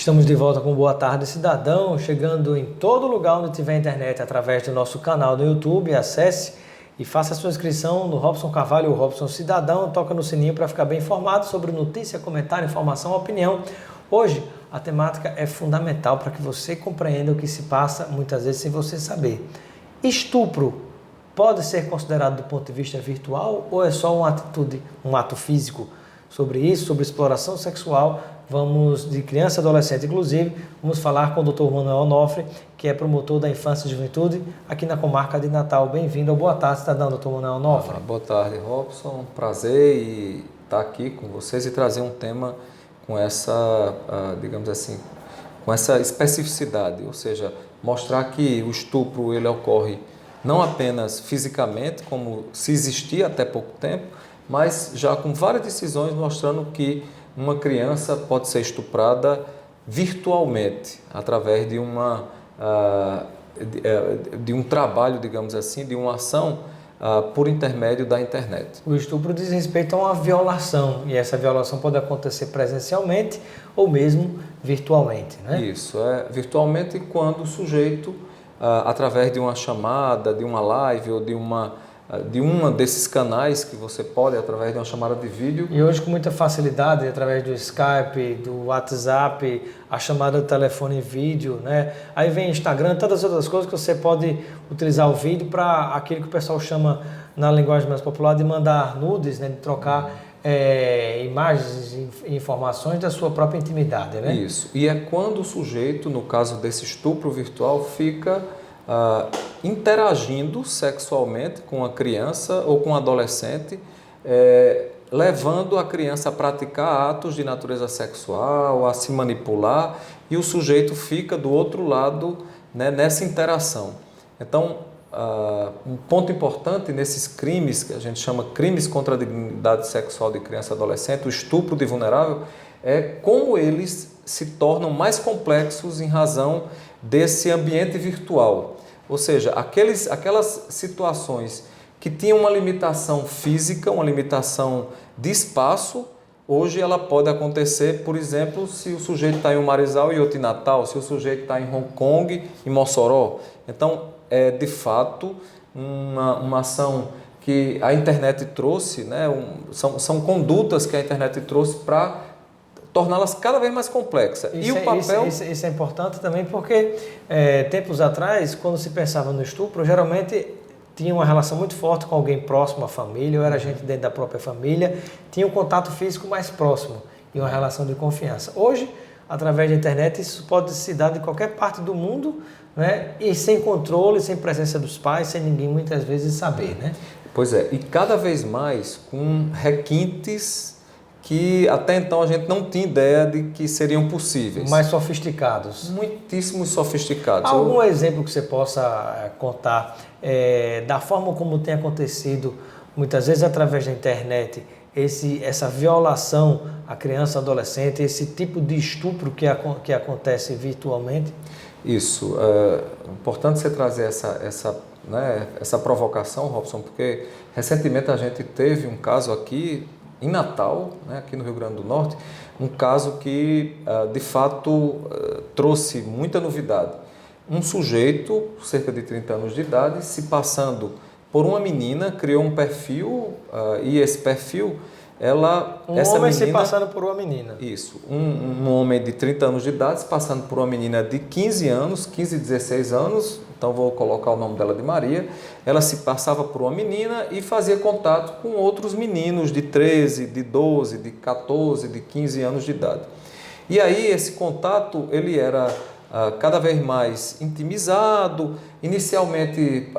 Estamos de volta com Boa Tarde Cidadão, chegando em todo lugar onde tiver internet através do nosso canal do YouTube. Acesse e faça a sua inscrição no Robson Carvalho ou Robson Cidadão. Toca no sininho para ficar bem informado sobre notícia, comentário, informação, opinião. Hoje a temática é fundamental para que você compreenda o que se passa muitas vezes sem você saber. Estupro pode ser considerado do ponto de vista virtual ou é só uma atitude, um ato físico? Sobre isso, sobre exploração sexual, vamos de criança e adolescente, inclusive, vamos falar com o Dr. Manuel Onofre, que é promotor da infância e juventude aqui na comarca de Natal. Bem-vindo ao Boa Tarde, cidadão, Dr. Manuel Onofre. Boa tarde, Robson. Prazer estar aqui com vocês e trazer um tema com essa, digamos assim, com essa especificidade, ou seja, mostrar que o estupro ele ocorre não apenas fisicamente, como se existia até pouco tempo, mas já com várias decisões mostrando que uma criança pode ser estuprada virtualmente, através de um trabalho, digamos assim, de uma ação por intermédio da internet. O estupro diz respeito a uma violação, e essa violação pode acontecer presencialmente ou mesmo virtualmente, né? Isso, virtualmente quando o sujeito, através de uma chamada, de uma live ou de um desses canais que você pode, através de uma chamada de vídeo. E hoje com muita facilidade, através do Skype, do WhatsApp, a chamada de telefone em vídeo, né? Aí vem Instagram, tantas outras coisas que você pode utilizar o vídeo para aquilo que o pessoal chama, na linguagem mais popular, de mandar nudes, né? De trocar imagens e informações da sua própria intimidade, né? Isso, e é quando o sujeito, no caso desse estupro virtual, fica interagindo sexualmente com a criança ou com um adolescente, levando a criança a praticar atos de natureza sexual, a se manipular, e o sujeito fica do outro lado, né, nessa interação. Então, um ponto importante nesses crimes, que a gente chama crimes contra a dignidade sexual de criança e adolescente, o estupro de vulnerável, é como eles se tornam mais complexos em razão desse ambiente virtual. Ou seja, aquelas situações que tinham uma limitação física, uma limitação de espaço, hoje ela pode acontecer, por exemplo, se o sujeito está em Marizal e outro em Natal, se o sujeito está em Hong Kong, em Mossoró. Então, é de fato uma ação que a internet trouxe, né? São condutas que a internet trouxe para torná-las cada vez mais complexas. Isso é importante também porque, tempos atrás, quando se pensava no estupro, geralmente tinha uma relação muito forte com alguém próximo à família, ou era gente dentro da própria família, tinha um contato físico mais próximo e uma relação de confiança. Hoje, através da internet, isso pode se dar de qualquer parte do mundo, né? E sem controle, sem presença dos pais, sem ninguém muitas vezes saber, né? Pois é, e cada vez mais com requintes que até então a gente não tinha ideia de que seriam possíveis. Mais sofisticados. Muitíssimo sofisticados. Algum exemplo que você possa contar da forma como tem acontecido, muitas vezes através da internet, essa violação à criança e adolescente, esse tipo de estupro que acontece virtualmente? Isso. É importante você trazer essa provocação, Robson, porque recentemente a gente teve um caso aqui em Natal, né, aqui no Rio Grande do Norte, um caso que, de fato, trouxe muita novidade. Um sujeito, cerca de 30 anos de idade, se passando por uma menina, criou um perfil, e esse perfil, essa homem menina, se passando por uma menina. Isso, um homem de 30 anos de idade, se passando por uma menina de 15 anos, 15, 16 anos, então vou colocar o nome dela de Maria. Ela se passava por uma menina e fazia contato com outros meninos de 13, de 12, de 14, de 15 anos de idade. E aí esse contato ele era cada vez mais intimizado. Inicialmente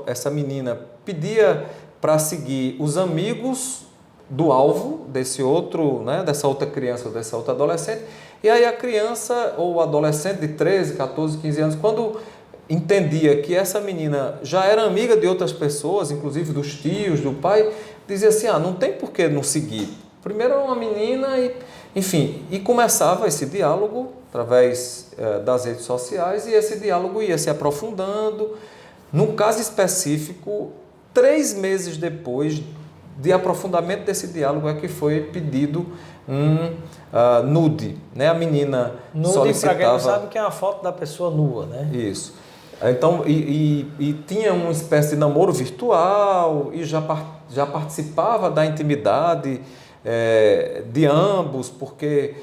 essa menina pedia para seguir os amigos do alvo desse outro, né, dessa outra criança ou dessa outra adolescente. E aí a criança ou o adolescente de 13, 14, 15 anos, quando entendia que essa menina já era amiga de outras pessoas, inclusive dos tios, do pai, dizia assim, não tem por que não seguir. Primeiro era uma menina, e começava esse diálogo através das redes sociais, e esse diálogo ia se aprofundando. No caso específico, 3 meses depois de aprofundamento desse diálogo é que foi pedido um nude, né? A menina nude, solicitava... para quem não sabe, que é uma foto da pessoa nua, né? Isso. Então, e tinha uma espécie de namoro virtual e já participava da intimidade de ambos, porque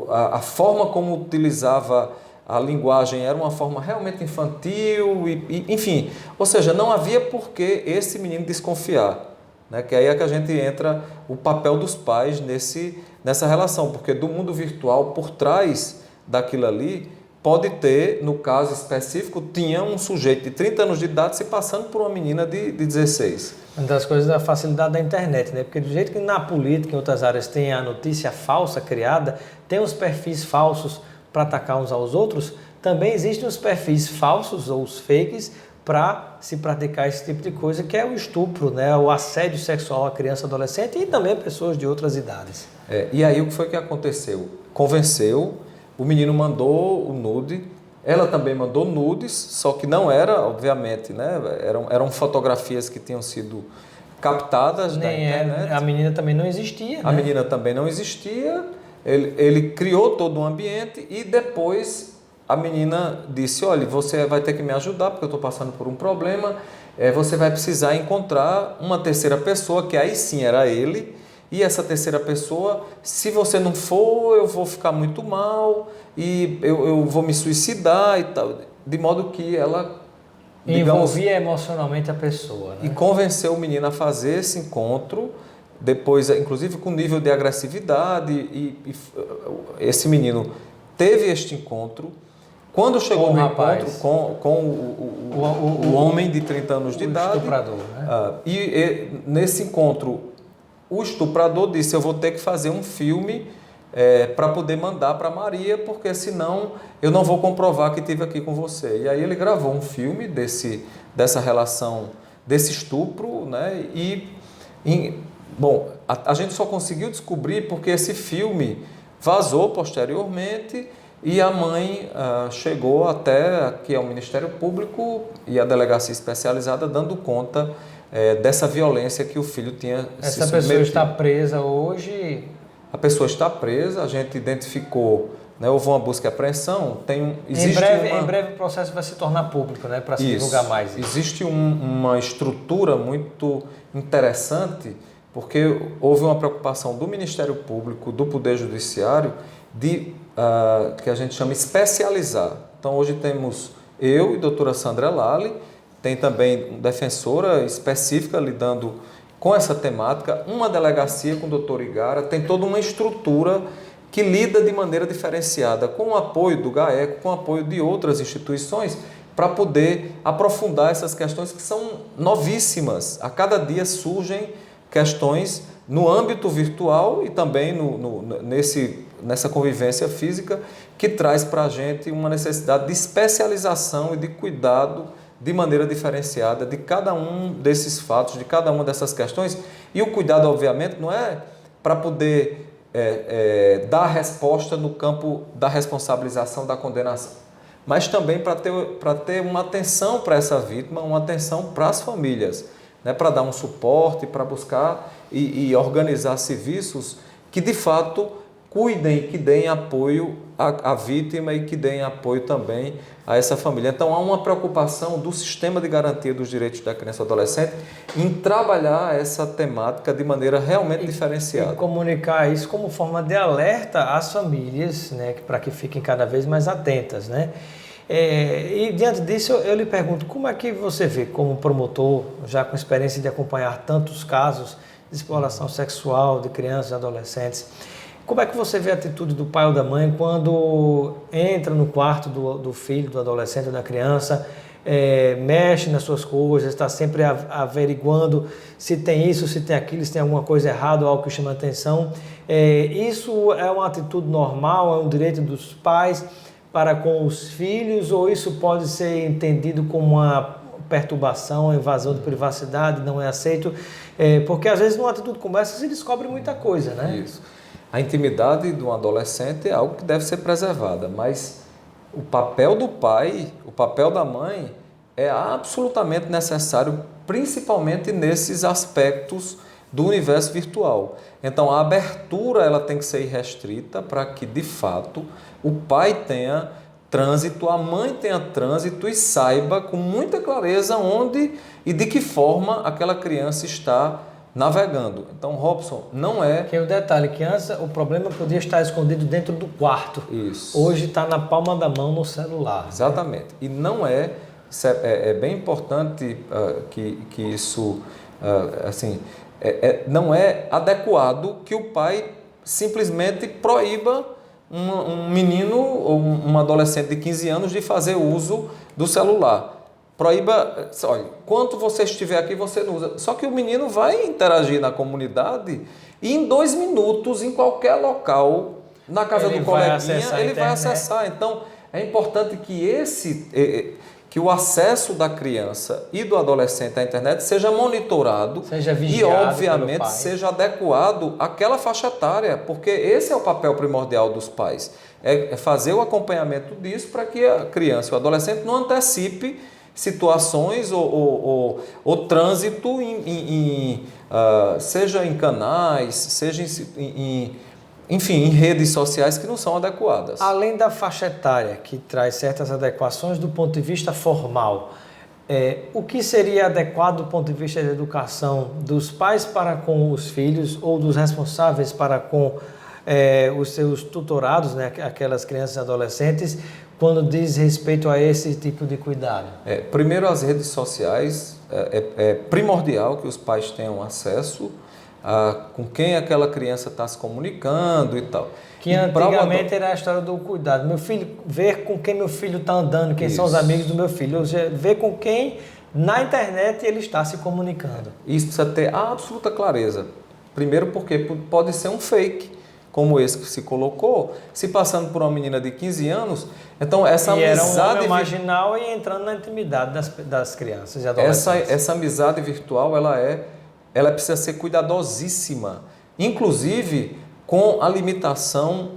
a forma como utilizava a linguagem era uma forma realmente infantil, enfim. Ou seja, não havia por que esse menino desconfiar. Né? Que aí é que a gente entra o papel dos pais nessa relação, porque do mundo virtual, por trás daquilo ali, pode ter, no caso específico, tinha um sujeito de 30 anos de idade se passando por uma menina de 16. Uma das coisas da facilidade da internet, né? Porque do jeito que na política, em outras áreas, tem a notícia falsa criada, tem os perfis falsos para atacar uns aos outros, também existem os perfis falsos ou os fakes para se praticar esse tipo de coisa, que é o estupro, né? O assédio sexual à criança e adolescente e também a pessoas de outras idades. E aí o que foi que aconteceu? Convenceu, o menino mandou o nude, ela também mandou nudes, só que não era, obviamente, né? Eram fotografias que tinham sido captadas da internet. A menina também não existia, A né? menina também não existia, ele criou todo um ambiente e depois a menina disse, olha, você vai ter que me ajudar porque eu estou passando por um problema, você vai precisar encontrar uma terceira pessoa, que aí sim era ele, e essa terceira pessoa, se você não for, eu vou ficar muito mal e eu vou me suicidar e tal, de modo que ela... envolvia emocionalmente a pessoa, né? E convenceu o menino a fazer esse encontro, depois, inclusive com nível de agressividade, e esse menino teve este encontro. Quando chegou no encontro com o homem de 30 anos de idade, estuprador, né? E nesse encontro, o estuprador disse, eu vou ter que fazer um filme para poder mandar para Maria, porque senão eu não vou comprovar que estive aqui com você. E aí ele gravou um filme dessa relação, desse estupro, né? Bom, a gente só conseguiu descobrir porque esse filme vazou posteriormente e a mãe chegou até aqui ao Ministério Público e a delegacia especializada dando conta dessa violência que o filho tinha se submetido. Essa pessoa está presa hoje? A pessoa está presa, a gente identificou, né, houve uma busca e apreensão. Em breve o processo vai se tornar público, né, para se divulgar mais. Existe uma estrutura muito interessante, porque houve uma preocupação do Ministério Público, do Poder Judiciário, que a gente chama especializar. Então hoje temos eu e a doutora Sandra Lali, tem também uma defensora específica lidando com essa temática, uma delegacia com o doutor Igara, tem toda uma estrutura que lida de maneira diferenciada, com o apoio do GAECO, com o apoio de outras instituições, para poder aprofundar essas questões que são novíssimas. A cada dia surgem questões no âmbito virtual e também nessa convivência física que traz para a gente uma necessidade de especialização e de cuidado de maneira diferenciada de cada um desses fatos, de cada uma dessas questões. E o cuidado, obviamente, não é para poder dar resposta no campo da responsabilização, da condenação, mas também para ter uma atenção para essa vítima, uma atenção para as famílias, né? Para dar um suporte, para buscar e organizar serviços que, de fato, cuidem e que deem apoio à vítima e que deem apoio também a essa família. Então, há uma preocupação do sistema de garantia dos direitos da criança e adolescente em trabalhar essa temática de maneira realmente diferenciada. E comunicar isso como forma de alerta às famílias, né, para que fiquem cada vez mais atentas, né? E diante disso, eu lhe pergunto, como é que você vê, como promotor, já com experiência de acompanhar tantos casos de exploração sexual de crianças e adolescentes, como é que você vê a atitude do pai ou da mãe quando entra no quarto do filho, do adolescente ou da criança, mexe nas suas coisas, está sempre averiguando se tem isso, se tem aquilo, se tem alguma coisa errada ou algo que chama atenção? Isso é uma atitude normal, é um direito dos pais para com os filhos, ou isso pode ser entendido como uma perturbação, uma invasão de privacidade, não é aceito? Porque às vezes numa atitude como essa se descobre muita coisa, né? Isso. A intimidade de um adolescente é algo que deve ser preservada, mas o papel do pai, o papel da mãe é absolutamente necessário, principalmente nesses aspectos do universo virtual. Então, a abertura ela tem que ser irrestrita para que, de fato, o pai tenha trânsito, a mãe tenha trânsito e saiba com muita clareza onde e de que forma aquela criança está navegando. Então, Robson, não é... Que é o detalhe, que antes o problema podia estar escondido dentro do quarto. Isso. Hoje está na palma da mão no celular. Exatamente. E não é... É bem importante que isso, assim, não é adequado que o pai simplesmente proíba um menino ou um adolescente de 15 anos de fazer uso do celular. Proíba, olha, enquanto você estiver aqui, você não usa. Só que o menino vai interagir na comunidade e em 2 minutos, em qualquer local, na casa do coleguinha, ele vai acessar. Então, é importante que o acesso da criança e do adolescente à internet seja monitorado e, obviamente, seja adequado àquela faixa etária, porque esse é o papel primordial dos pais, é fazer o acompanhamento disso para que a criança e o adolescente não antecipe situações ou trânsito, seja em canais, seja enfim, em redes sociais que não são adequadas. Além da faixa etária, que traz certas adequações do ponto de vista formal, o que seria adequado do ponto de vista da educação dos pais para com os filhos ou dos responsáveis para com os seus tutorados, né, aquelas crianças e adolescentes, quando diz respeito a esse tipo de cuidado? Primeiro, as redes sociais, é primordial que os pais tenham acesso com quem aquela criança está se comunicando e tal. Que antigamente era a história do cuidado. Meu filho, ver com quem meu filho está andando, quem são os amigos do meu filho. Ou seja, ver com quem na internet ele está se comunicando. Isso precisa ter absoluta clareza. Primeiro porque pode ser um fake, como esse que se colocou, se passando por uma menina de 15 anos. Então, essa amizade... era um homem marginal e entrando na intimidade das crianças e adolescentes. Essa amizade virtual, ela precisa ser cuidadosíssima, inclusive com a limitação,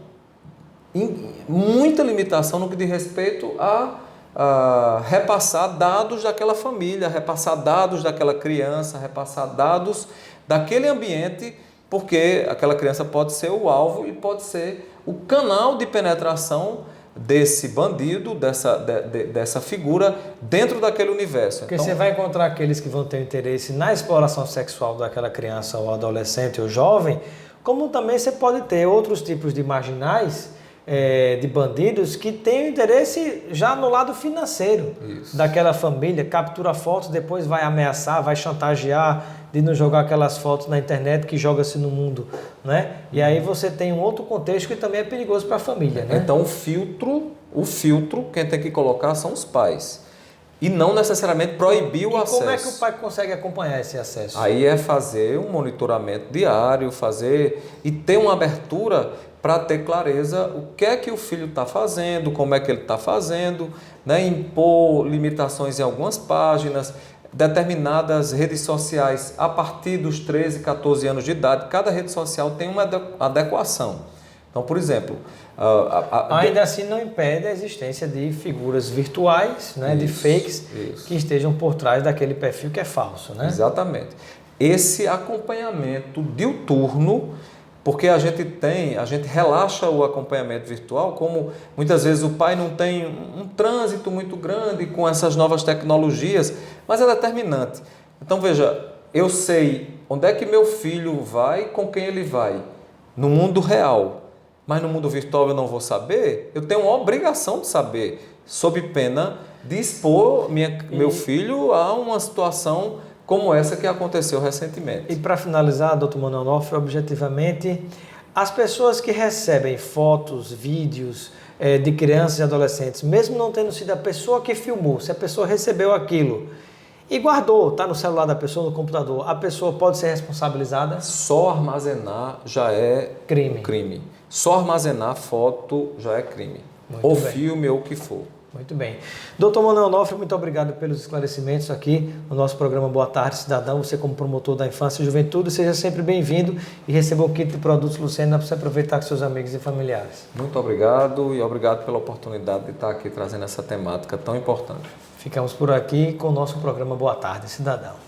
muita limitação no que diz respeito a repassar dados daquela família, repassar dados daquela criança, repassar dados daquele ambiente, porque aquela criança pode ser o alvo e pode ser o canal de penetração desse bandido, dessa figura dentro daquele universo. Porque você vai encontrar aqueles que vão ter interesse na exploração sexual daquela criança ou adolescente ou jovem, como também você pode ter outros tipos de marginais, de bandidos que têm interesse já no lado financeiro daquela família, captura fotos, depois vai ameaçar, vai chantagear de não jogar aquelas fotos na internet que joga-se no mundo, né? E aí você tem um outro contexto que também é perigoso para a família, né? Então o filtro quem tem que colocar são os pais e não necessariamente proibir o acesso. Como é que o pai consegue acompanhar esse acesso? Aí é fazer um monitoramento diário, e ter uma abertura para ter clareza o que é que o filho está fazendo, como é que ele está fazendo, né? Impor limitações em algumas páginas, determinadas redes sociais a partir dos 13, 14 anos de idade. Cada rede social tem uma adequação. Então, por exemplo... Ainda assim não impede a existência de figuras virtuais, né, de fakes, que estejam por trás daquele perfil que é falso, né? Exatamente. Esse acompanhamento diuturno, porque a gente relaxa o acompanhamento virtual, como muitas vezes o pai não tem um trânsito muito grande com essas novas tecnologias, mas é determinante. Então, veja, eu sei onde é que meu filho vai, com quem ele vai, no mundo real. Mas no mundo virtual eu não vou saber, eu tenho uma obrigação de saber, sob pena de expor meu filho a uma situação como essa que aconteceu recentemente. E para finalizar, Dr. Manuel Onofre, objetivamente, as pessoas que recebem fotos, vídeos de crianças e adolescentes, mesmo não tendo sido a pessoa que filmou, se a pessoa recebeu aquilo e guardou, está no celular da pessoa, no computador, a pessoa pode ser responsabilizada? Só armazenar já é crime. Só armazenar foto já é crime. Ou filme ou o que for. Muito bem. Dr. Manuel Onofre, muito obrigado pelos esclarecimentos aqui no nosso programa Boa Tarde Cidadão. Você como promotor da infância e juventude, seja sempre bem-vindo e receba um kit de produtos Lucena para você aproveitar com seus amigos e familiares. Muito obrigado e obrigado pela oportunidade de estar aqui trazendo essa temática tão importante. Ficamos por aqui com o nosso programa Boa Tarde Cidadão.